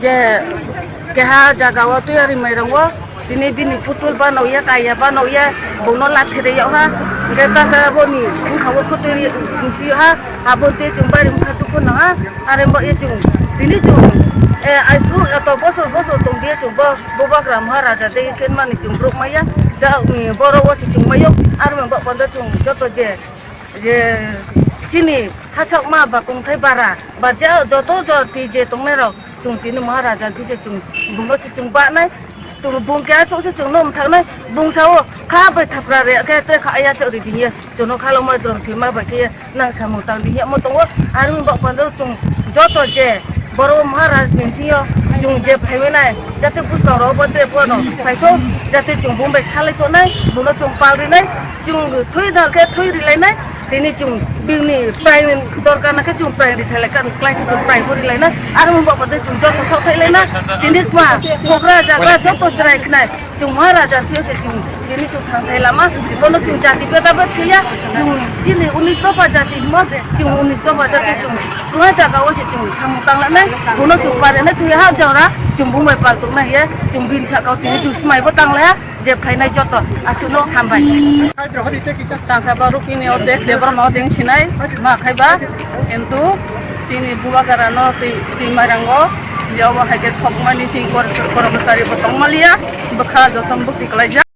je keha jaga wa tu yari mai rangwa dini bini putul ba no ya kaya ba no ya bono lathire ya ha geta sa boni khawo khotiri si ha abote chumbari mkhatu ko na ha are mo ye chung dini chung aisu to bosor tong dia chung boba gram ha raja de ken mani chung brok maya da boro wa si chung mayo are mo ba panda chung joto je chini hasok ma ba kung thai bara ba ja joto jo ti je tong ne ro chung tin maharaja ti je chung bungo si chung ba nai tu bung kya cho si chung nom thang nai bung sao kha ba thapra re ka te kha ya cho ri di chono kha lo ma drom si ma ba ke nang samu tang di mo tong ar mi ba pandar chung joto je boro maharaj nin thio chung je phai nai jate bus ka ro ba te po no phai tho jate chung bung ba khale ko nai bung chung pal ri nai chung thui da ke thui ri lai nai tini chung bini prai dorkar nak chung prai di thale kan klai chung prai hori lai na ar mo ba pade chung jot so thai lai na tini ma kokra jaga jot chrai knai chung maharaja thio se chung tini chung thang thai lama bono chung jati peta ba thia chung chini 19 topa jati mo chung 19 topa jati chung tuha jaga wa se chung sam tang la nai bono chung pare na thia ha jara chung bu mai pal tung na ye chung bin sa kau tini chung smai ba tang la je phai nai jot asuno khambai tangka baru kini odek debar no ding sinai makai ba entu sini buah garano ti marango jawa hake sok mani sing kor besari potong malia bekal jotom bukti kelaja